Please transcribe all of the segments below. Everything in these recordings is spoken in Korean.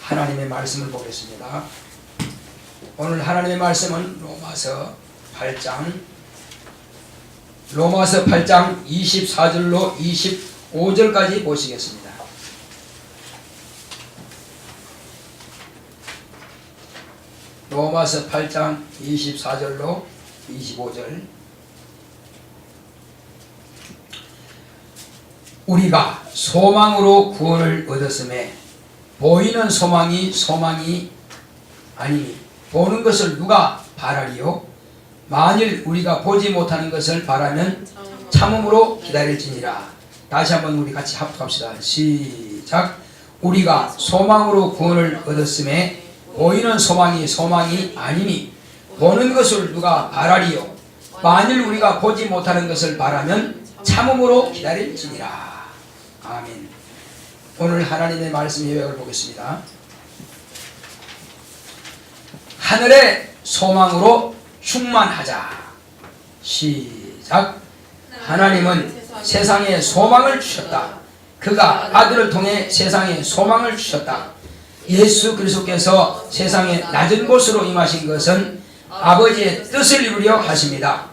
하나님의 말씀을 보겠습니다. 오늘 하나님의 말씀은 로마서 8장 24절로 25절까지 보시겠습니다. 로마서 8장 24절로 25절. 우리가 소망으로 구원을 얻었음에 보이는 소망이 아니니 보는 것을 누가 바라리요? 만일 우리가 보지 못하는 것을 바라면 참음으로 기다릴지니라. 다시 한번 우리 같이 합독합시다. 시작. 우리가 소망으로 구원을 얻었음에 보이는 소망이 아니니 보는 것을 누가 바라리요? 만일 우리가 보지 못하는 것을 바라면 참음으로 기다릴지니라. 아멘. 오늘 하나님의 말씀 요약을 보겠습니다. 하늘의 소망으로 충만하자. 시작. 하나님은 세상에 소망을 주셨다. 그가 아들을 통해 세상에 소망을 주셨다. 예수 그리스도께서 세상의 낮은 곳으로 임하신 것은 아버지의 뜻을 이루려 하십니다.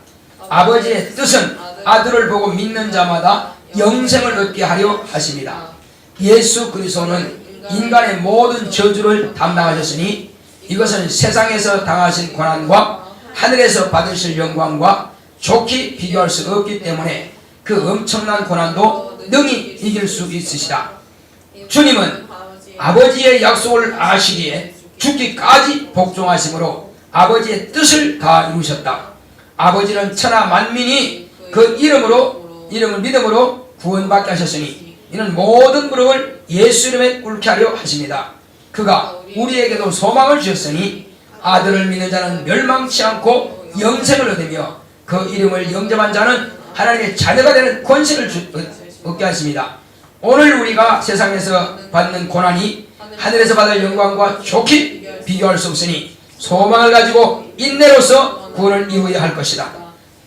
아버지의 뜻은 아들을 보고 믿는 자마다 영생을 얻게 하려 하십니다. 예수 그리스도는 인간의 모든 저주를 담당하셨으니 이것은 세상에서 당하신 고난과 하늘에서 받으실 영광과 좋게 비교할 수 없기 때문에 그 엄청난 고난도 능히 이길 수 있으시다. 주님은 아버지의 약속을 아시기에 죽기까지 복종하심으로 아버지의 뜻을 다 이루셨다. 아버지는 천하 만민이 그 이름을 믿음으로 구원받게 하셨으니 이는 모든 무릎을 예수 이름에 꿇게 하려 하십니다. 그가 우리에게도 소망을 주셨으니 아들을 믿는 자는 멸망치 않고 영생을 얻으며 그 이름을 영접한 자는 하나님의 자녀가 되는 권세를 얻게 하십니다. 오늘 우리가 세상에서 받는 고난이 하늘에서 받을 영광과 좋게 비교할 수 없으니 소망을 가지고 인내로서 구원을 이루어야 할 것이다.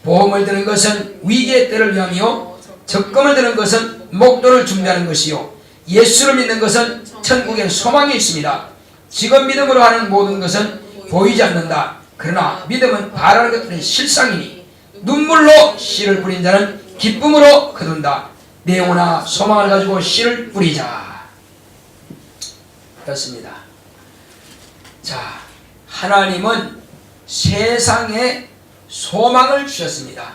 보험을 드는 것은 위기의 때를 위함이요 적금을 드는 것은 목돈을 준비하는 것이요 예수를 믿는 것은 천국의 소망이 있습니다. 지금 믿음으로 하는 모든 것은 보이지 않는다. 그러나 믿음은 바라는 것들의 실상이니 눈물로 씨를 뿌린 자는 기쁨으로 거둔다. 내 영혼아 소망을 가지고 씨를 뿌리자. 그렇습니다. 자, 하나님은 세상에 소망을 주셨습니다.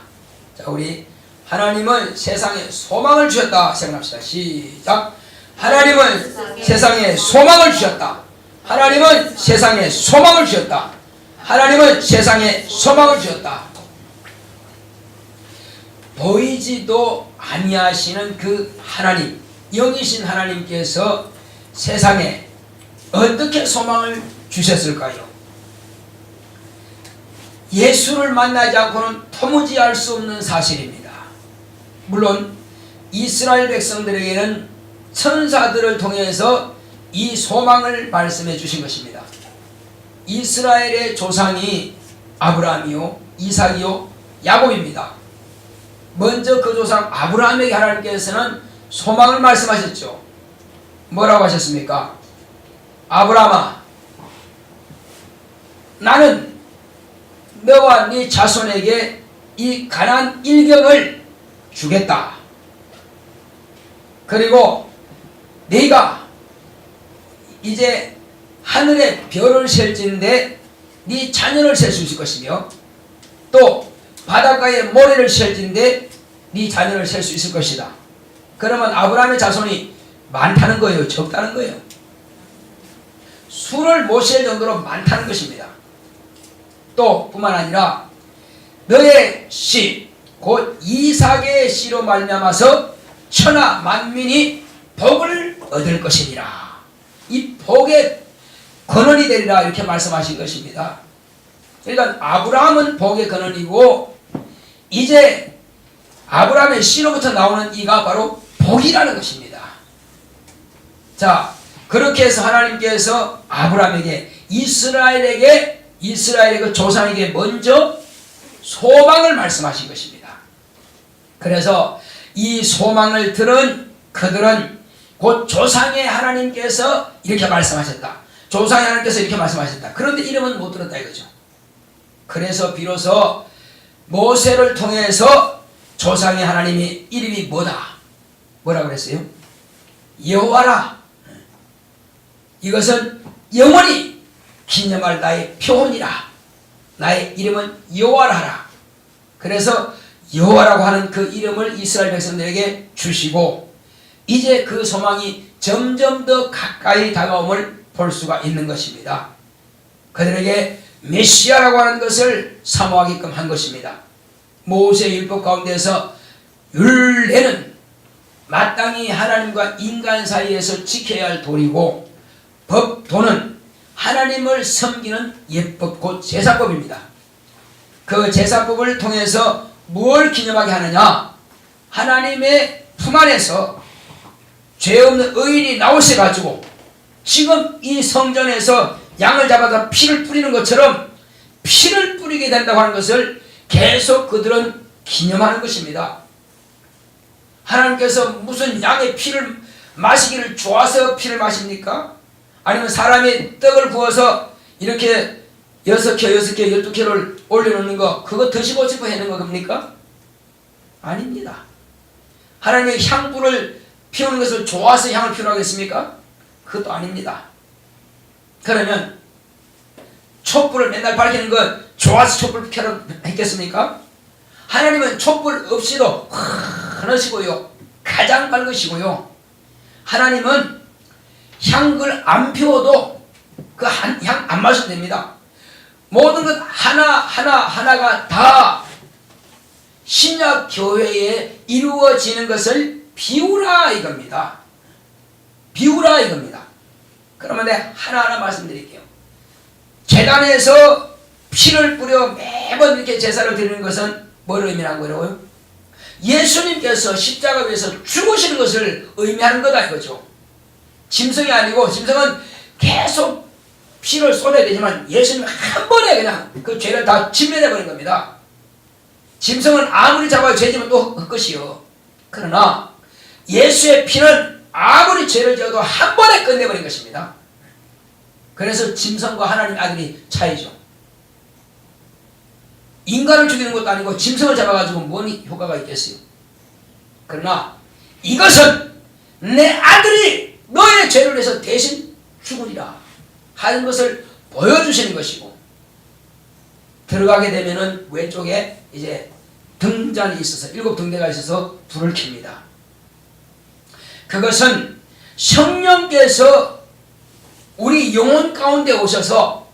자, 우리 하나님은 세상에 소망을 주셨다 생각합시다. 시작. 하나님은 세상에 소망을 주셨다. 하나님은 세상에 소망을 주셨다. 하나님은 세상에 소망을 주셨다. 보이지도 아니하시는 그 하나님, 영이신 하나님께서 세상에 어떻게 소망을 주셨을까요? 예수를 만나지 않고는 도무지 알 수 없는 사실입니다. 물론 이스라엘 백성들에게는 천사들을 통해서 이 소망을 말씀해 주신 것입니다. 이스라엘의 조상이 아브라함이요 이삭이요 야곱입니다. 먼저 그 조상 아브라함에게 하나님께서는 소망을 말씀하셨죠. 뭐라고 하셨습니까? 아브라함아, 나는 너와 네 자손에게 이 가나안 일경을 주겠다. 그리고 네가 이제 하늘에 별을 셀진데 네 자녀를 셀 수 있을 것이며 또 바닷가에 모래를 셀진데 네 자녀를 셀 수 있을 것이다. 그러면 아브라함의 자손이 많다는 거예요? 적다는 거예요? 수를 못 셀 정도로 많다는 것입니다. 또 뿐만 아니라 너의 씨 곧 이삭의 씨로 말미암아서 천하 만민이 복을 얻을 것이니라. 이 복의 근원이 되리라 이렇게 말씀하신 것입니다. 그러니까 아브라함은 복의 근원이고 이제 아브라함의 씨로부터 나오는 이가 바로 복이라는 것입니다. 자, 그렇게 해서 하나님께서 아브라함에게 이스라엘의 그 조상에게 먼저 소망을 말씀하신 것입니다. 그래서 이 소망을 들은 그들은 곧 조상의 하나님께서 이렇게 말씀하셨다. 조상의 하나님께서 이렇게 말씀하셨다. 그런데 이름은 못 들었다 이거죠. 그래서 비로소 모세를 통해서 조상의 하나님이 이름이 뭐다? 뭐라고 그랬어요? 여호와라. 이것은 영원히 기념할 나의 표본이라. 나의 이름은 여호와라 하라. 그래서 여호와라고 하는 그 이름을 이스라엘 백성들에게 주시고 이제 그 소망이 점점 더 가까이 다가옴을 볼 수가 있는 것입니다. 그들에게 메시아라고 하는 것을 사모하게끔 한 것입니다. 모세의 율법 가운데서 율례는 마땅히 하나님과 인간 사이에서 지켜야 할 도리고 법도는 하나님을 섬기는 예법 곧 제사법입니다. 그 제사법을 통해서 무엇을 기념하게 하느냐? 하나님의 품 안에서 죄 없는 의인이 나오셔가지고 지금 이 성전에서 양을 잡아서 피를 뿌리는 것처럼 피를 뿌리게 된다고 하는 것을 계속 그들은 기념하는 것입니다. 하나님께서 무슨 양의 피를 마시기를 좋아서 피를 마십니까? 아니면 사람이 떡을 구워서 이렇게 6개, 12개를 올려놓는 거 그거 드시고 싶어 하는 겁니까? 아닙니다. 하나님의 향불을 피우는 것을 좋아서 향을 피우라고 했습니까? 그것도 아닙니다. 그러면 촛불을 맨날 밝히는 건 좋아서 촛불 켜라 했겠습니까? 하나님은 촛불 없이도 환하시고요. 가장 밝으시고요. 하나님은 향을 안 피워도 그 향 안 마셔도 됩니다. 모든 것 하나가 다 신약 교회에 이루어지는 것을 비우라 이겁니다. 비우라 이겁니다. 그러면 내가 하나하나 말씀드릴게요. 제단에서 피를 뿌려 매번 이렇게 제사를 드리는 것은 뭘 의미하는 거라고요? 예수님께서 십자가 위에서 죽으시는 것을 의미하는 거다 이거죠. 짐승이 아니고 짐승은 계속 피를 쏟아야 되지만 예수님은 한 번에 그냥 그 죄를 다 진멸해버린 겁니다. 짐승은 아무리 잡아야 죄지면 또 헛것이요. 그러나 예수의 피는 아무리 죄를 지어도 한 번에 끝내버린 것입니다. 그래서 짐승과 하나님 아들이 차이죠. 인간을 죽이는 것도 아니고 짐승을 잡아가지고 뭔 효과가 있겠어요. 그러나 이것은 내 아들이 너의 죄를 위해서 대신 죽으리라 하는 것을 보여주시는 것이고 들어가게 되면은 왼쪽에 이제 등잔이 있어서 7등대가 있어서 불을 켭니다. 그것은 성령께서 우리 영혼 가운데 오셔서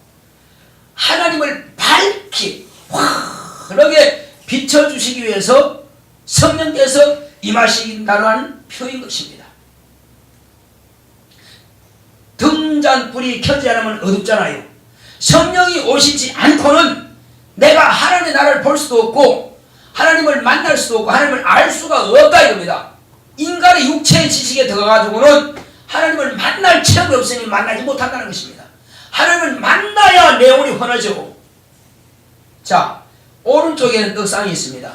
하나님을 밝히 환하게 비춰주시기 위해서 성령께서 임하신다는 표인 것입니다. 등잔불이 켜지지 않으면 어둡잖아요. 성령이 오시지 않고는 내가 하나님의 나라를 볼 수도 없고 하나님을 만날 수도 없고 하나님을 알 수가 없다 이겁니다. 인간의 육체의 지식에 들어가가지고는 하나님을 만날 체험이 없으니 만나지 못한다는 것입니다. 하나님을 만나야 내 영혼이 환하죠. 자, 오른쪽에는 떡상이 있습니다.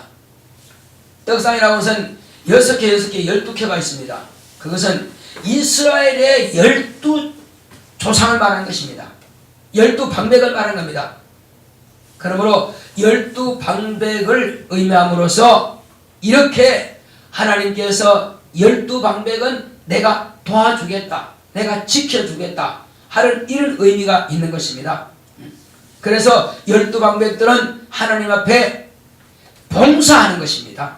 떡상이라고 해서는 6개, 12켜가 있습니다. 그것은 이스라엘의 12조상을 말하는 것입니다. 12방백을 말하는 겁니다. 그러므로 12방백을 의미함으로써 이렇게 하나님께서 12방백은 내가 도와주겠다, 내가 지켜주겠다 하는 이런 의미가 있는 것입니다. 그래서 12방백들은 하나님 앞에 봉사하는 것입니다.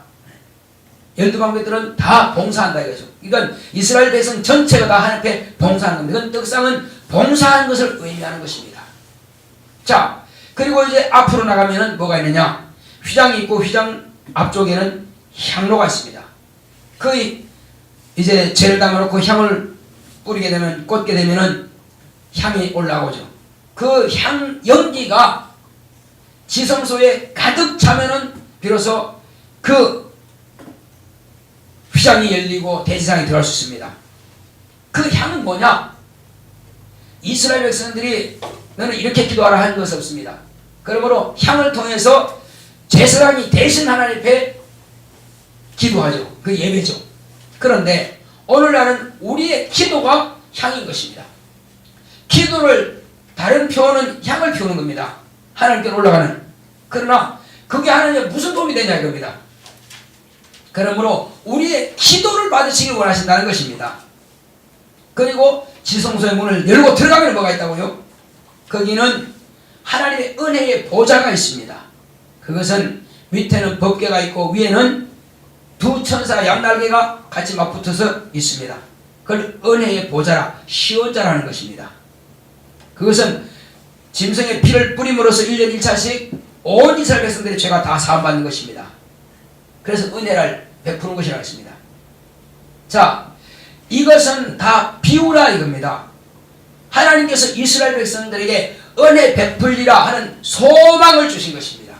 12방백들은 다 봉사한다 이거죠. 이건 이스라엘 백성 전체가 다 하나님 앞에 봉사하는 겁니다. 이건 떡상은 봉사하는 것을 의미하는 것입니다. 자, 그리고 이제 앞으로 나가면은 뭐가 있느냐? 휘장이 있고 휘장 앞쪽에는 향로가 있습니다. 그 이제 죄를 담아놓고 향을 뿌리게 되면 꽂게 되면은 향이 올라오죠. 그 향 연기가 지성소에 가득 차면은 비로소 그 휘장이 열리고 대지상에 들어갈 수 있습니다. 그 향은 뭐냐? 이스라엘 백성들이 너는 이렇게 기도하라 하는 것은 없습니다. 그러므로 향을 통해서 제사장이 대신 하나님 앞에 기도하죠. 그 예배죠. 그런데 오늘날은 우리의 기도가 향인 것입니다. 기도를 다른 표현은 향을 피우는 겁니다. 하나님께 올라가는. 그러나 그게 하나님께 무슨 도움이 되냐 이겁니다. 그러므로 우리의 기도를 받으시길 원하신다는 것입니다. 그리고 지성소의 문을 열고 들어가면 뭐가 있다고요? 거기는 하나님의 은혜의 보좌가 있습니다. 그것은 밑에는 법궤가 있고 위에는 두 천사 양날개가 같이 막 붙어서 있습니다. 그걸 은혜의 보좌라, 시온자라는 것입니다. 그것은 짐승의 피를 뿌림으로써 1년 1차씩 온 이스라엘 백성들의 죄가 다 사함받는 것입니다. 그래서 은혜를 베푸는 것이라고 했습니다. 자, 이것은 다 비유라 이겁니다. 하나님께서 이스라엘 백성들에게 은혜 베풀리라 하는 소망을 주신 것입니다.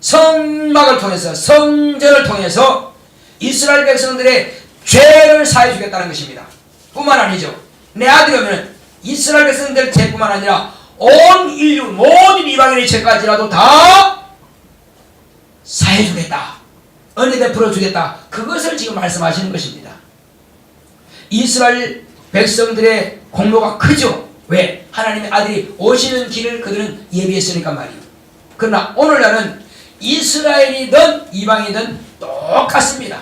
성막을 통해서, 성전을 통해서 이스라엘 백성들의 죄를 사해 주겠다는 것입니다. 뿐만 아니죠. 내 아들이면 이스라엘 백성들 죄뿐만 아니라 온 인류 모든 이방인의 죄까지라도 다 사해 주겠다. 은혜 베풀어 주겠다. 그것을 지금 말씀하시는 것입니다. 이스라엘 백성들의 공로가 크죠. 왜? 하나님의 아들이 오시는 길을 그들은 예비했으니까 말이에요. 그러나 오늘날은 이스라엘이든 이방이든 똑같습니다.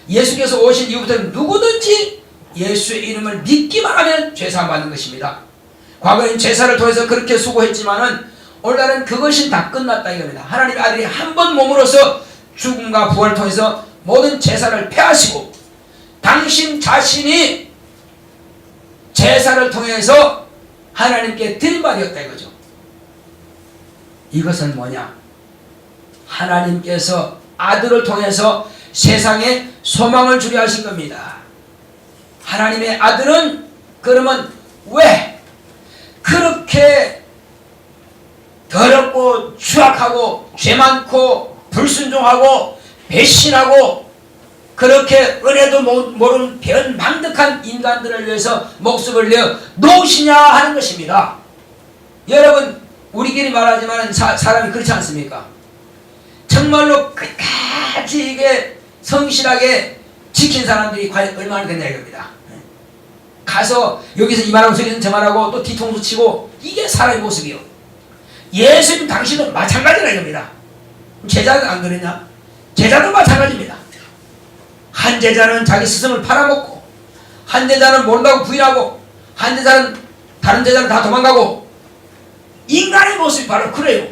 예수께서 오신 이후부터는 누구든지 예수의 이름을 믿기만 하면 죄사함 받는 것입니다. 과거엔 제사를 통해서 그렇게 수고했지만은 오늘날은 그것이 다 끝났다 이겁니다. 하나님의 아들이 한 번 몸으로서 죽음과 부활을 통해서 모든 제사를 폐하시고 당신 자신이 제사를 통해서 하나님께 드림받았다 이거죠. 이것은 뭐냐? 하나님께서 아들을 통해서 세상에 소망을 주려 하신 겁니다. 하나님의 아들은 그러면 왜 그렇게 더럽고 추악하고 죄 많고 불순종하고 배신하고 그렇게 은혜도 모르는 변방득한 인간들을 위해서 목숨을 내어 놓으시냐 하는 것입니다. 여러분 우리끼리 말하지만 사람이 그렇지 않습니까? 정말로 끝까지 이게 성실하게 지킨 사람들이 과연 얼마나 되냐 이겁니다. 가서 여기서 이 말하고 저기서 저 말하고 또 뒤통수 치고 이게 사람의 모습이요. 예수님 당신은 마찬가지라 이겁니다. 제자는 안 그러냐? 제자도 마찬가지입니다. 한 제자는 자기 스승을 팔아먹고 한 제자는 모른다고 부인하고 한 제자는 다른 제자는 다 도망가고 인간의 모습이 바로 그래요.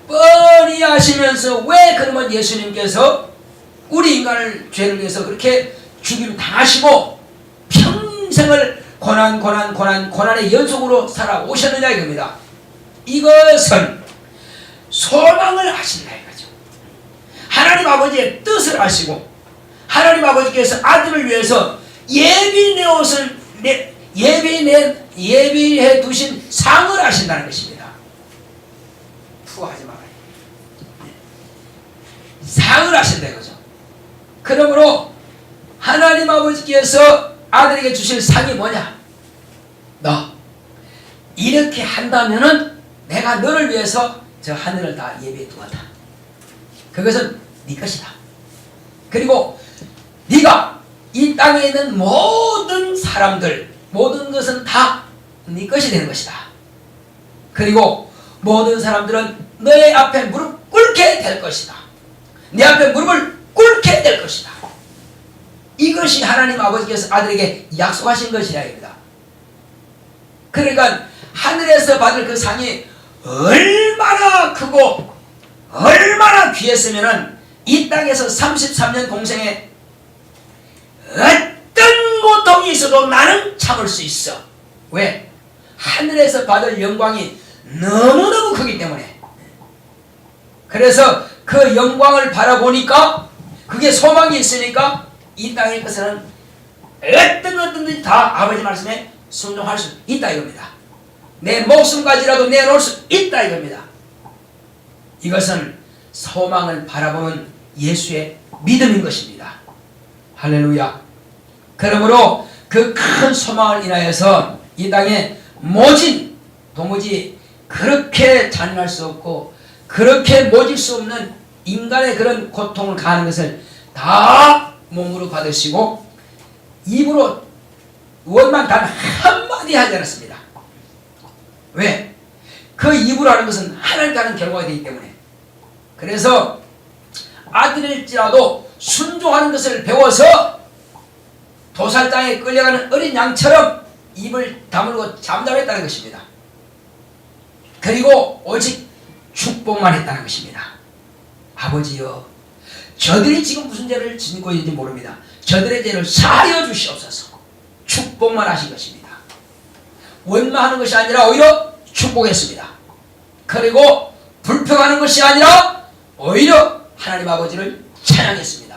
뻔히 아시면서 왜 그러면 예수님께서 우리 인간을 죄를 위해서 그렇게 죽임 당하시고 평생을 고난의 연속으로 살아오셨느냐 이겁니다. 이것은 소망을 하신다 이거죠. 하나님 아버지의 뜻을 아시고 하나님 아버지께서 아들을 위해서 예비해 두신 상을 하신다는 것입니다. 푸하지 말아요. 상을 하신다 이거죠. 그러므로 하나님 아버지께서 아들에게 주실 상이 뭐냐? 너 이렇게 한다면은 내가 너를 위해서 저 하늘을 다 예비해 두었다. 그것은 네 것이다. 그리고 네가 이 땅에 있는 모든 사람들 모든 것은 다 네 것이 되는 것이다. 그리고 모든 사람들은 너의 앞에 무릎 꿇게 될 것이다. 네 앞에 무릎을 꿇게 될 것이다. 이것이 하나님 아버지께서 아들에게 약속하신 것이라 입니다. 그러니까 하늘에서 받을 그 상이 얼마나 크고 얼마나 귀했으면은 이 땅에서 33년 공생에 어떤 고통이 있어도 나는 참을 수 있어. 왜? 하늘에서 받을 영광이 너무너무 크기 때문에. 그래서 그 영광을 바라보니까 그게 소망이 있으니까 이 땅의 것은 어떤 다 아버지 말씀에 순종할 수 있다 이겁니다. 내 목숨까지라도 내놓을 수 있다 이겁니다. 이것은 소망을 바라보는 예수의 믿음인 것입니다. 할렐루야. 그러므로 그 큰 소망을 인하여서 이 땅에 모진 도무지 그렇게 잔인할 수 없고 그렇게 모질 수 없는 인간의 그런 고통을 가하는 것을 다 몸으로 받으시고 입으로 원망 단 한마디 하지 않았습니다. 왜? 그 입으로 하는 것은 하나님께 하는 결과가 되기 때문에. 그래서 아들일지라도 순종하는 것을 배워서 도살장에 끌려가는 어린 양처럼 입을 다물고 잠잠했다는 것입니다. 그리고 오직 축복만 했다는 것입니다. 아버지여, 저들이 지금 무슨 죄를 짓고 있는지 모릅니다. 저들의 죄를 사하여 주시옵소서. 축복만 하신 것입니다. 원망하는 것이 아니라 오히려 축복했습니다. 그리고 불평하는 것이 아니라 오히려 하나님 아버지를 찬양했습니다.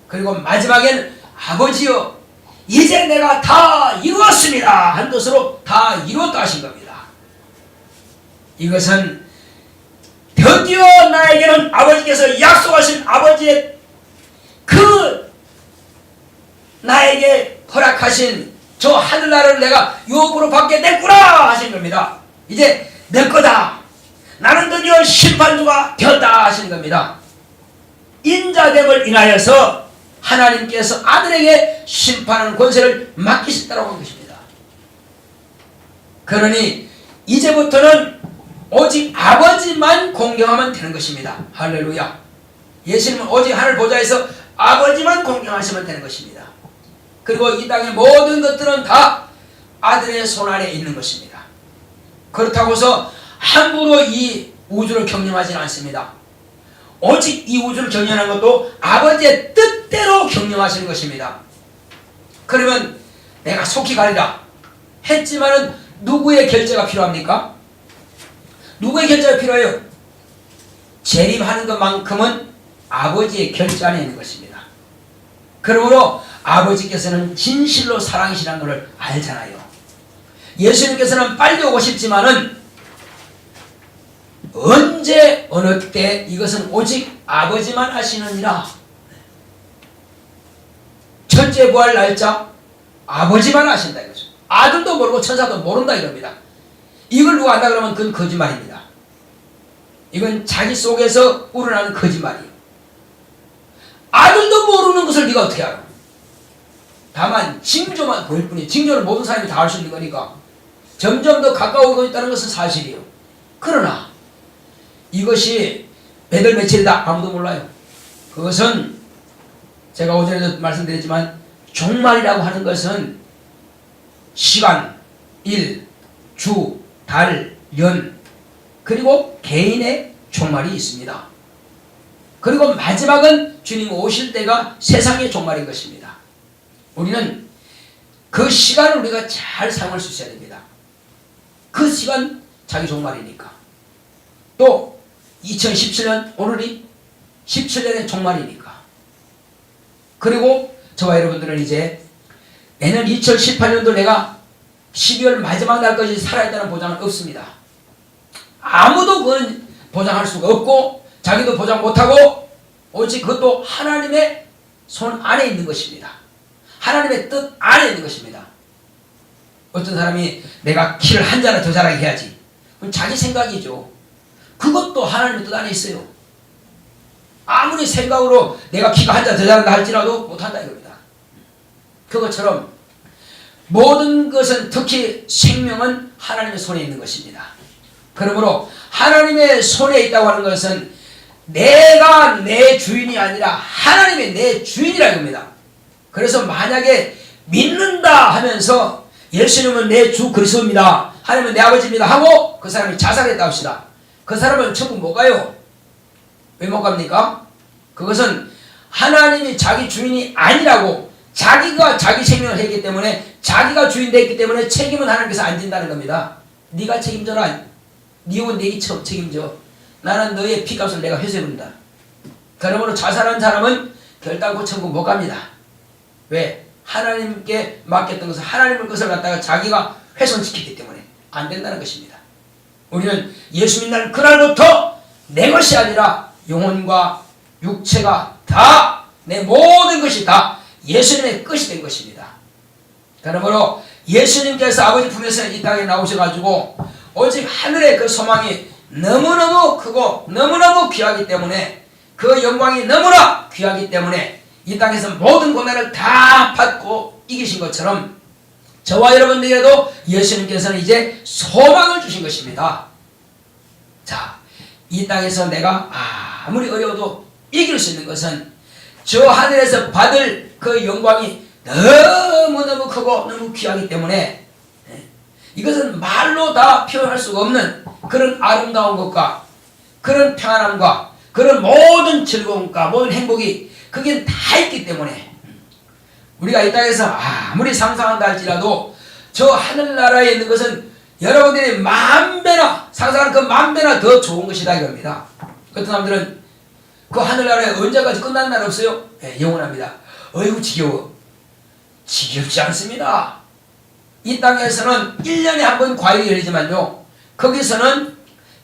그리고 마지막에는 아버지여, 이제 내가 다 이루었습니다 한 뜻으로 다 이루었다 하신 겁니다. 이것은 드디어 나에게는 아버지께서 약속하신 아버지의 그 나에게 허락하신 저 하늘나라를 내가 유업으로 받게 됐구나 하신 겁니다. 이제 내 거다. 나는 드디어 심판주가 되었다 하시는 겁니다. 인자됨을 인하여서 하나님께서 아들에게 심판하는 권세를 맡기셨다고 한 것입니다. 그러니 이제부터는 오직 아버지만 공경하면 되는 것입니다. 할렐루야. 예수님은 오직 하늘 보좌에서 아버지만 공경하시면 되는 것입니다. 그리고 이 땅의 모든 것들은 다 아들의 손 아래에 있는 것입니다. 그렇다고 해서 함부로 이 우주를 경영하지는 않습니다. 오직 이 우주를 경영하는 것도 아버지의 뜻대로 경영하시는 것입니다. 그러면 내가 속히 가리라 했지만은 누구의 결제가 필요합니까? 누구의 결제가 필요해요? 재림하는 것만큼은 아버지의 결제 안에 있는 것입니다. 그러므로 아버지께서는 진실로 사랑이시라는 것을 알잖아요. 예수님께서는 빨리 오고 싶지만은 언제 어느 때 이것은 오직 아버지만 아시느니라. 첫째 부활 날짜 아버지만 아신다 이거죠. 아들도 모르고 천사도 모른다 이겁니다. 이걸 누가 안다 그러면 그건 거짓말입니다. 이건 자기 속에서 우러나는 거짓말이에요. 아들도 모르는 것을 네가 어떻게 알아? 다만 징조만 보일 뿐이에요. 징조는 모든 사람이 다 알 수 있는 거니까 점점 더 가까워지고 있다는 것은 사실이에요. 그러나 이것이 몇 월 며칠이다 아무도 몰라요. 그것은 제가 오전에도 말씀드렸지만 종말이라고 하는 것은 시간, 일, 주, 달, 연 그리고 개인의 종말이 있습니다. 그리고 마지막은 주님 오실 때가 세상의 종말인 것입니다. 우리는 그 시간을 우리가 잘 사용할 수 있어야 됩니다. 그 시간 자기 종말이니까. 또 2017년 오늘이 17년의 종말이니까. 그리고 저와 여러분들은 이제 내년 2018년도 내가 12월 마지막 날까지 살아있다는 보장은 없습니다. 아무도 그건 보장할 수가 없고 자기도 보장 못하고 오직 그것도 하나님의 손 안에 있는 것입니다. 하나님의 뜻 안에 있는 것입니다. 어떤 사람이 내가 키를 한 자나 더 자라게 해야지. 그건 자기 생각이죠. 그것도 하나님의 뜻 안에 있어요. 아무리 생각으로 내가 키가 한 자 더 자란다 할지라도 못한다 이겁니다. 그것처럼 모든 것은 특히 생명은 하나님의 손에 있는 것입니다. 그러므로 하나님의 손에 있다고 하는 것은 내가 내 주인이 아니라 하나님이 내 주인이라 이겁니다. 그래서 만약에 믿는다 하면서 예수님은 내 주 그리스도입니다. 하나님은 내 아버지입니다 하고 그 사람이 자살했다 합시다. 그 사람은 천국 못 가요. 왜 못 갑니까? 그것은 하나님이 자기 주인이 아니라고 자기가 자기 생명을 했기 때문에 자기가 주인 됐기 때문에 책임은 하나님께서 안 진다는 겁니다. 네가 책임져라. 네 옷 네가 책임져. 나는 너의 피값을 내가 회수해본다. 그러므로 자살한 사람은 결단코 천국 못 갑니다. 왜? 하나님께 맡겼던 것을 하나님의 것을 갖다가 자기가 훼손시켰기 때문에 안 된다는 것입니다. 우리는 예수 믿는 그날부터 내 것이 아니라 영혼과 육체가 다 내 모든 것이 다 예수님의 것이 된 것입니다. 그러므로 예수님께서 아버지 품에서 이 땅에 나오셔가지고 오직 하늘의 그 소망이 너무너무 크고 너무너무 귀하기 때문에 그 영광이 너무나 귀하기 때문에 이 땅에서 모든 고난을 다 받고 이기신 것처럼 저와 여러분들에게도 예수님께서는 이제 소망을 주신 것입니다. 자, 이 땅에서 내가 아무리 어려워도 이길 수 있는 것은 저 하늘에서 받을 그 영광이 너무너무 크고 너무 귀하기 때문에 이것은 말로 다 표현할 수가 없는 그런 아름다운 것과 그런 평안함과 그런 모든 즐거움과 모든 행복이 그게 다 있기 때문에 우리가 이 땅에서 아무리 상상한다 할지라도 저 하늘나라에 있는 것은 여러분들이 만배나 상상하는 그 만배나 더 좋은 것이다 이겁니다. 어떤 사람들은 그 하늘나라에 언제까지 끝나는 날 없어요? 네, 영원합니다. 어이구 지겨워. 지겹지 않습니다. 이 땅에서는 1년에 한 번 과일이 열리지만요, 거기서는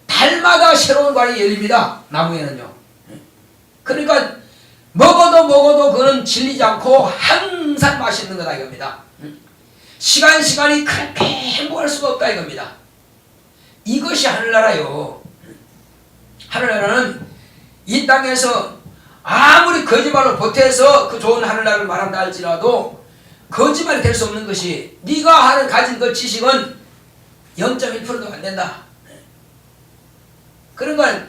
달마다 새로운 과일이 열립니다. 나무에는요. 그러니까 먹어도 그는 질리지 않고 항상 맛있는 거다 이겁니다. 시간이 그렇게 행복할 수가 없다 이겁니다. 이것이 하늘나라요. 하늘나라는 이 땅에서 아무리 거짓말로 보태서 그 좋은 하늘나라를 말한다 할지라도 거짓말이 될 수 없는 것이 네가 가진 그 지식은 0.1%도 안 된다. 그런 건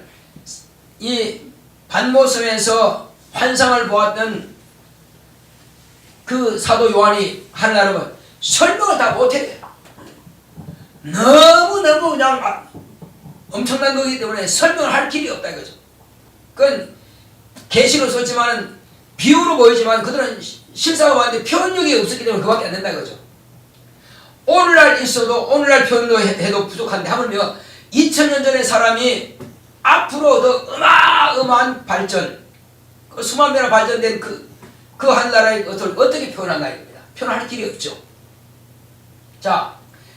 이 반모섬에서 환상을 보았던 그 사도 요한이 하늘나라는 설명을 다 못해요. 너무너무 그냥 엄청난 거기 때문에 설명을 할 길이 없다 이거죠. 그건 계시로 썼지만 비유로 보이지만 그들은 실사가 왔는데 표현력이 없었기 때문에 그밖에 안 된다 이거죠. 오늘날 있어도 오늘날 표현도 해도 부족한데 하물며 2000년 전의 사람이 앞으로 더 어마어마한 발전, 그 수만 배나 발전된 그 하늘나라의 것을 어떻게 표현한가 이겁니다. 표현할 길이 없죠. 자,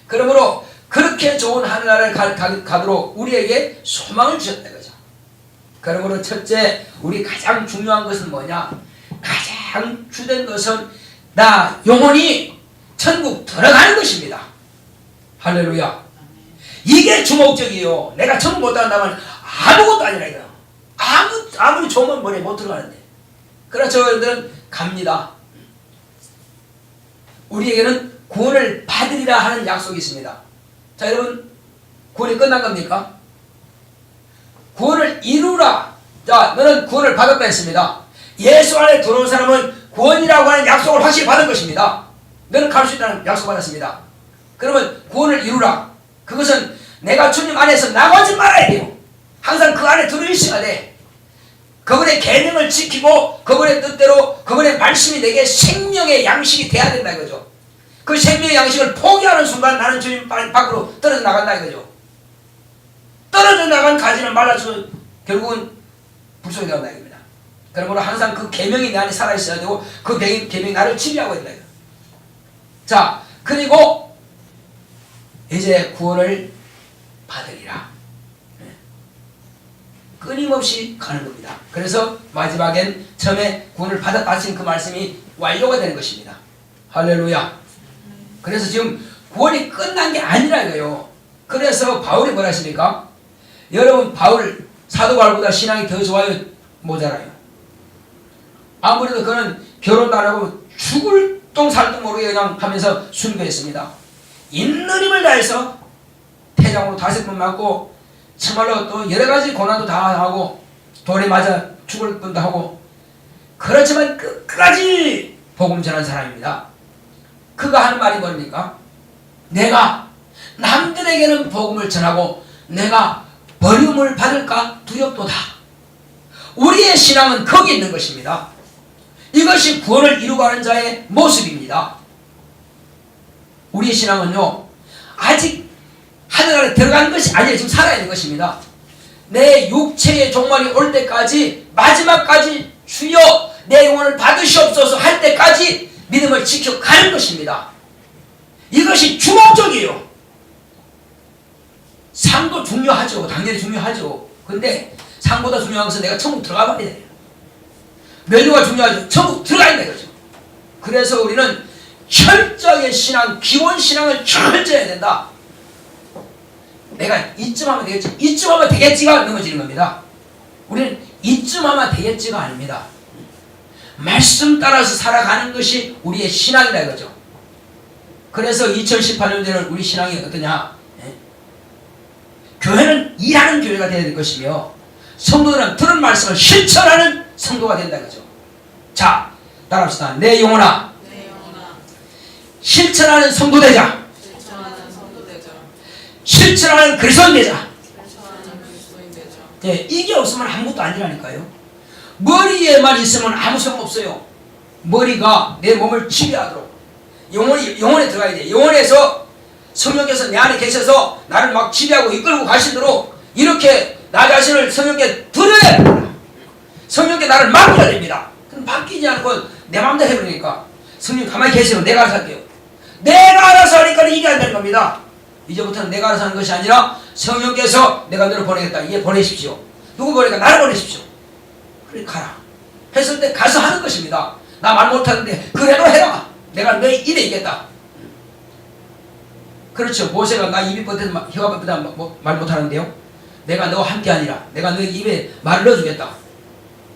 그러므로 그렇게 좋은 하늘나라를 가도록 우리에게 소망을 주셨다 이거죠. 그러므로 첫째, 우리 가장 중요한 것은 뭐냐? 가장 주된 것은 나 영혼이 천국 들어가는 것입니다. 할렐루야. 이게 주목적이에요. 내가 천국 못 간다면 아무것도 아니라 이거. 아무리 좋으면 뭐래 못 들어가는데. 그러나 저희들은 갑니다. 우리에게는 구원을 받으리라 하는 약속이 있습니다. 자, 여러분, 구원이 끝난 겁니까? 구원을 이루라. 자, 너는 구원을 받았다 했습니다. 예수 안에 들어온 사람은 구원이라고 하는 약속을 확실히 받은 것입니다. 너는 갈 수 있다는 약속 받았습니다. 그러면 구원을 이루라. 그것은 내가 주님 안에서 나가지 말아야 돼요. 항상 그 안에 들어있어야 돼. 그분의 계명을 지키고 그분의 뜻대로 그분의 말씀이 내게 생명의 양식이 돼야 된다 이거죠. 그 생명의 양식을 포기하는 순간 나는 주님 밖으로 떨어져 나간다 이거죠. 떨어져 나간 가지는 말라서 결국은 불속이 되었다 이겁니다. 그러므로 항상 그 계명이 내 안에 살아있어야 되고 그 계명이 나를 지배하고 있다 이거. 자, 그리고 이제 구원을 받으리라. 끊임없이 가는 겁니다. 그래서 마지막엔 처음에 구원을 받았다 하신 그 말씀이 완료가 되는 것입니다. 할렐루야. 그래서 지금 구원이 끝난 게 아니라 이거요. 그래서 바울이 뭐라 하십니까? 여러분, 바울 사도 바울보다 신앙이 더 좋아요, 모자라요? 아무래도 그는 결혼도 안 하고 죽을 똥 살 똥 모르게 그냥 하면서 순교했습니다. 있는 힘을 다해서 태장으로 5번 맞고 정말로 또 여러 가지 고난도 다 하고 돌에 맞아 죽을 뻔도 하고, 그렇지만 끝까지 복음 전한 사람입니다. 그가 하는 말이 뭡니까? 내가 남들에게는 복음을 전하고 내가 버림을 받을까 두렵도다. 우리의 신앙은 거기 있는 것입니다. 이것이 구원을 이루고가는 자의 모습입니다. 우리의 신앙은요, 아직 하늘나라에 들어간 것이 아니라 지금 살아있는 것입니다. 내 육체의 종말이 올 때까지, 마지막까지 주여 내 영혼을 받으시옵소서 할 때까지 믿음을 지켜가는 것입니다. 이것이 주목적이에요. 상도 중요하죠. 당연히 중요하죠. 근데 상보다 중요한 것은 내가 천국 들어가 봐야 돼요. 면류가 중요하죠. 천국 들어가야 되죠. 그래서 우리는 철저하게 신앙, 기본 신앙을 철저해야 된다. 내가 이쯤 하면 되겠지, 이쯤 하면 되겠지가 넘어지는 겁니다. 우리는 이쯤 하면 되겠지가 아닙니다. 말씀 따라서 살아가는 것이 우리의 신앙이다 이거죠. 그래서 2018년도에는 우리 신앙이 어떠냐? 교회는 일하는 교회가 되어야 될 것이며 성도들은 들은 말씀을 실천하는 성도가 된다 이거죠. 자, 따라합시다. 내 영혼아, 실천하는 성도 되자. 실천하는 그리스도인 되자. 예, 이게 없으면 아무것도 아니라니까요. 머리에만 있으면 아무 소용 없어요. 머리가 내 몸을 지배하도록 영혼에 들어가야 돼. 영혼에서 성령께서 내 안에 계셔서 나를 막 지배하고 이끌고 가시도록 이렇게 나 자신을 성령께 드려야 됩니다. 성령께 나를 맡겨야 됩니다. 그럼 바뀌지 않고 내 마음대로 해버리니까 성령 가만히 계세요. 내가 알아서 할게요. 내가 알아서 하니까 이게 안 되는 겁니다. 이제부터는 내가 알아서 하는 것이 아니라 성령께서 내가 너를 보내겠다. 이제 보내십시오. 누구 보내니까 나를 보내십시오. 그래 가라. 했을 때 가서 하는 것입니다. 나 말 못하는데 그래도 해라. 내가 너희 입에 있겠다. 그렇죠. 모세가 나 입이 뻗어서 혀가 뻗어서 말 못하는데요. 내가 너와 함께 아니라 내가 너희 입에 말을 넣어주겠다.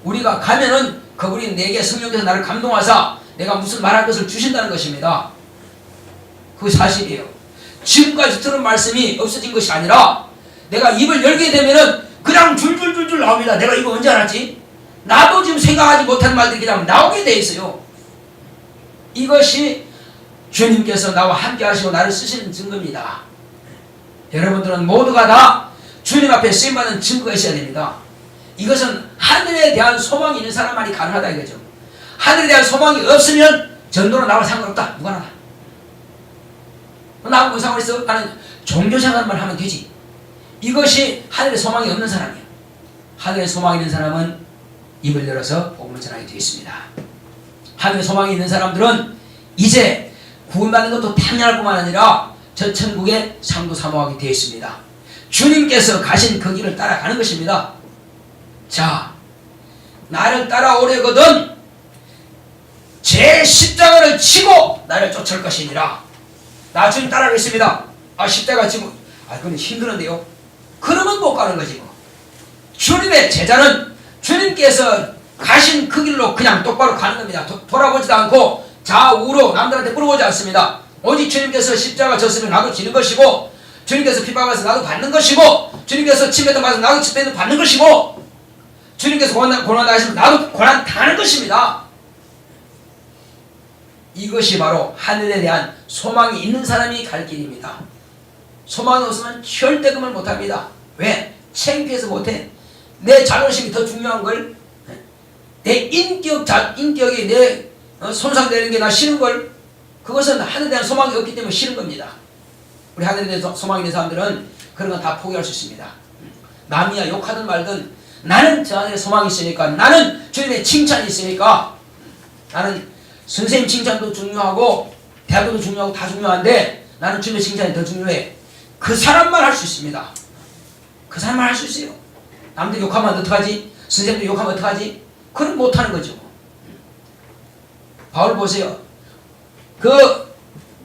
우리가 가면은 그분이 내게 성령께서 나를 감동하사 내가 무슨 말할 것을 주신다는 것입니다. 그게 사실이에요. 지금까지 들은 말씀이 없어진 것이 아니라 내가 입을 열게 되면은 그냥 줄줄줄줄 나옵니다. 내가 이거 언제 알았지? 나도 지금 생각하지 못한 말들이 그냥 나오게 돼 있어요. 이것이 주님께서 나와 함께 하시고 나를 쓰시는 증거입니다. 여러분들은 모두가 다 주님 앞에 쓰임받는 증거가 있어야 됩니다. 이것은 하늘에 대한 소망이 있는 사람만이 가능하다 이거죠. 하늘에 대한 소망이 없으면 전도는 나와 상관없다. 누가나 다. 나하고 무슨 상관 있어? 나는 종교생활만 하면 되지. 이것이 하늘에 소망이 없는 사람이야. 하늘에 소망이 있는 사람은 입을 열어서 복음을 전하게 되겠습니다. 하늘에 소망이 있는 사람들은 이제 구원받는 것도 당연할 뿐만 아니라 저 천국의 상도 사모하게 되어 있습니다. 주님께서 가신 그 길을 따라가는 것입니다. 자, 나를 따라오려거든 제 십자가를 치고 나를 쫓을 것이니라. 나 주님 따라가겠습니다. 아, 십자가 지고 그건 힘드는데요. 그러면 못 가는 거지 뭐. 주님의 제자는 주님께서 가신 그 길로 그냥 똑바로 가는 겁니다. 돌아보지도 않고 좌우로 남들한테 물어보지 않습니다. 오직 주님께서 십자가 졌으면 나도 지는 것이고, 주님께서 핍박해서 나도 받는 것이고, 주님께서 침뱉어 맞아서 나도 침뱉어 받는 것이고, 주님께서 고난 당하시면 나도 고난 당하는 것입니다. 이것이 바로 하늘에 대한 소망이 있는 사람이 갈 길입니다. 소망이 없으면 절대 그걸 못합니다. 왜? 창피해서 못해. 내 자존심이 더 중요한 걸, 내 인격이 내 손상되는 게 나 싫은 걸, 그것은 하늘에 대한 소망이 없기 때문에 싫은 겁니다. 우리 하늘에 대한 소망이 있는 사람들은 그런 건 다 포기할 수 있습니다. 남이야 욕하든 말든 나는 저 안에 소망이 있으니까, 나는 주님의 칭찬이 있으니까, 나는 선생님 칭찬도 중요하고 대학교도 중요하고 다 중요한데 나는 주님의 칭찬이 더 중요해. 그 사람만 할 수 있습니다. 그 사람만 할 수 있어요. 남들 욕하면 어떡하지? 선생님도 욕하면 어떡하지? 그건 못하는 거죠. 바울 보세요. 그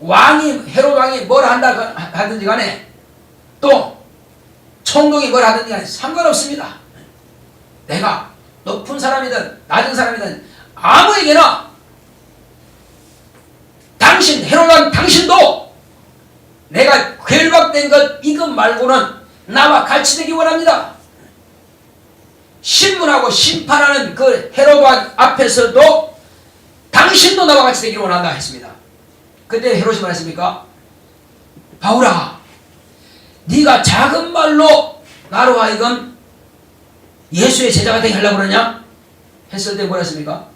왕이, 헤롯 왕이 뭘 한다 하든지 간에, 또 총독이 뭘 하든지 간에 상관없습니다. 내가 높은 사람이든 낮은 사람이든 아무에게나 당신, 헤롯 왕 당신도 내가 결박된 것 이것 말고는 나와 같이 되기 원합니다. 신문하고 심판하는 그 헤롯 왕 앞에서도 당신도 나와 같이 되기를 원한다 했습니다. 그때 헤롯이 말했습니까? 바울아, 네가 작은 말로 나로 하여금 예수의 제자가 되게 하려고 그러냐? 했을 때 뭐라 했습니까?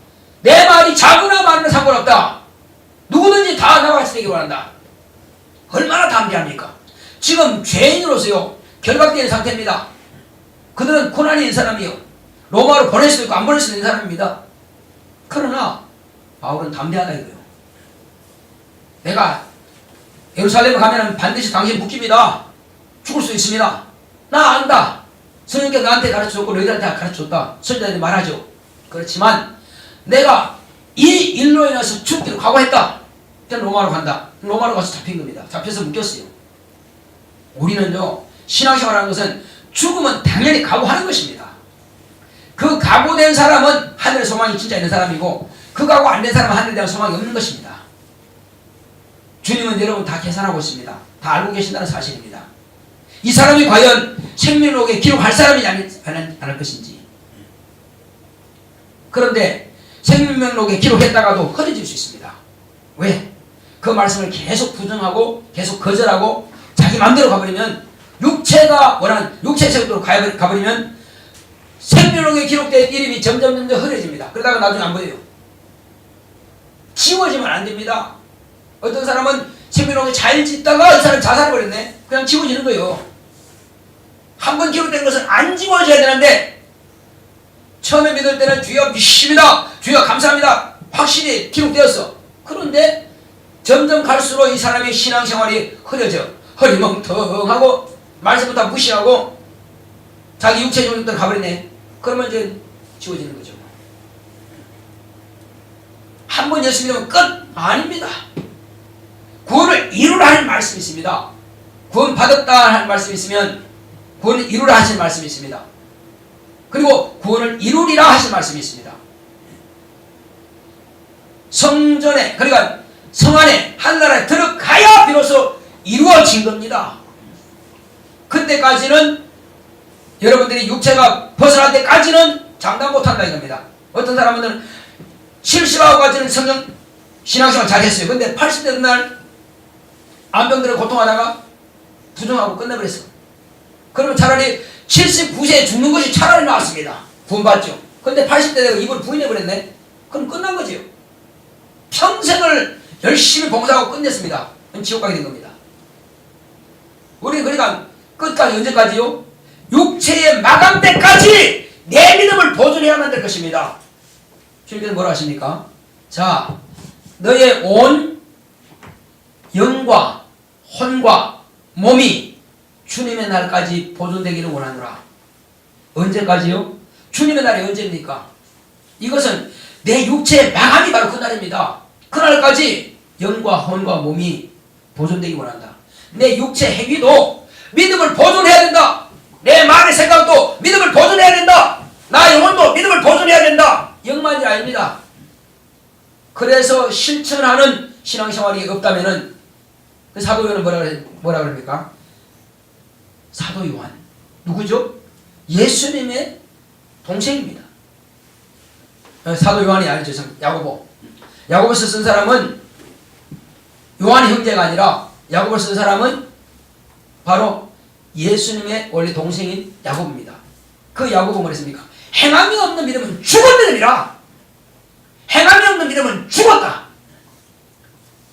내 말이 작으나 많으나 상관없다. 누구든지 다 나와 같이 되기를 원한다. 얼마나 담대합니까? 지금 죄인으로서요 결박되는 상태입니다. 그들은 고난이 있는 사람이요, 로마로 보낼 수도 있고 안 보낼 수도 있는 사람입니다. 그러나 바울은 담대하다 이거예요. 내가 예루살렘에 가면 반드시 당신 묶입니다. 죽을 수 있습니다. 나 안다. 성령께서 나한테 가르쳐줬고 너희들한테 가르쳐줬다. 선지자들이 말하죠. 그렇지만 내가 이 일로 인해서 죽기로 각오했다. 일단 로마로 간다. 로마로 가서 잡힌 겁니다. 잡혀서 묶였어요. 우리는요 신앙생활하는 것은 죽으면 당연히 각오하는 것입니다. 그 각오된 사람은 하늘의 소망이 진짜 있는 사람이고 그 각오 안 된 사람은 하늘에 대한 소망이 없는 것입니다. 주님은 여러분 다 계산하고 있습니다. 다 알고 계신다는 사실입니다. 이 사람이 과연 생명록에 기록할 사람이냐 안 할 것인지. 그런데 생명록에 기록했다가도 흐려질 수 있습니다. 왜? 그 말씀을 계속 부정하고 계속 거절하고 자기 마음대로 가버리면 육체가 원하는 육체의 세계로 가버리면 생명록에 기록된 이름이 점점 흐려집니다. 그러다가 나중에 안 보여요. 지워지면 안 됩니다. 어떤 사람은 생명록에 잘 짓다가 이 사람이 자살해버렸네. 그냥 지워지는 거예요. 한 번 기록된 것은 안 지워져야 되는데 처음에 믿을 때는 주여 믿습니다. 주여 감사합니다. 확실히 기록되었어. 그런데 점점 갈수록 이 사람의 신앙생활이 흐려져. 허리멍텅하고 말씀부터 무시하고 자기 육체적으로 가버리네. 그러면 이제 지워지는 거죠. 한 번 예수 믿으면 끝? 아닙니다. 구원을 이루라 하는 말씀이 있습니다. 구원 받았다 하는 말씀이 있으면 구원을 이루라 하시는 말씀이 있습니다. 그리고 구원을 이루리라 하시는 말씀이 있습니다. 성전에 그러니까 성 안에 하늘나라에 들어가야 비로소 이루어진 겁니다. 그때까지는 여러분들이 육체가 벗어날 때까지는 장담 못한다 이겁니다. 어떤 사람은 70하고까지는 성경 신앙생활 잘했어요. 근데 80대 되는 날 암병들을 고통하다가 부정하고 끝내버렸어. 그러면 차라리 79세에 죽는 것이 차라리 나았습니다. 구원받죠. 근데 80대 되고 입을 부인해버렸네. 그럼 끝난 거지요. 평생을 열심히 봉사하고 끝냈습니다. 그럼 지옥 가게 된 겁니다. 우리는 그러니까 끝까지 언제까지요? 육체의 마감 때까지 내 믿음을 보존해야만 될 것입니다. 주님께서 뭐라 하십니까? 자, 너의 온 영과 혼과 몸이 주님의 날까지 보존되기를 원하노라. 언제까지요? 주님의 날이 언제입니까? 이것은 내 육체의 마감이 바로 그 날입니다. 그날까지 영과 혼과 몸이 보존되기 원한다. 내 육체 행위도 믿음을 보존해야 된다. 내 말의 생각도 믿음을 보존해야 된다. 나의 영혼도 믿음을 보존해야 된다. 영만이 아닙니다. 그래서 실천하는 신앙생활이 없다면은 그 사도 요한은 뭐라 그럽니까? 사도 요한 누구죠? 예수님의 동생입니다. 사도 요한이 아니죠. 야고보. 야고보서 쓴 사람은 요한 형제가 아니라 야고보서 쓴 사람은 바로 예수님의 원래 동생인 야고보입니다. 그 야고보가 뭐랬습니까? 행함이 없는 믿음은 죽은 믿음이라. 행함이 없는 믿음은 죽었다.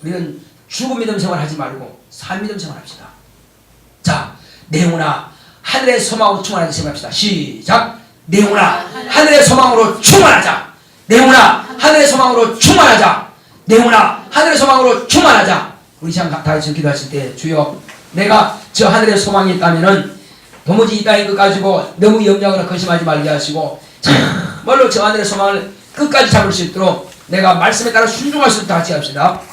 우리는 죽은 믿음 생활하지 말고 산 믿음 생활합시다. 자, 내 영혼아 하늘의 소망으로 충만하자 생각합시다. 시작. 내 영혼아 하늘의 소망으로 충만하자. 내 영혼아 하늘의 소망으로 충만하자. 내 영혼아 하늘의 소망으로 충만하자. 우리 참 다 같이 기도하실 때 주여 내가 저 하늘의 소망이 있다면은 도무지 이 땅의 것 가지고 너무 염려하거나 근심하지 말게 하시고 참말로 저 하늘의 소망을 끝까지 잡을 수 있도록 내가 말씀에 따라 순종할 수 있도록 같이 합시다.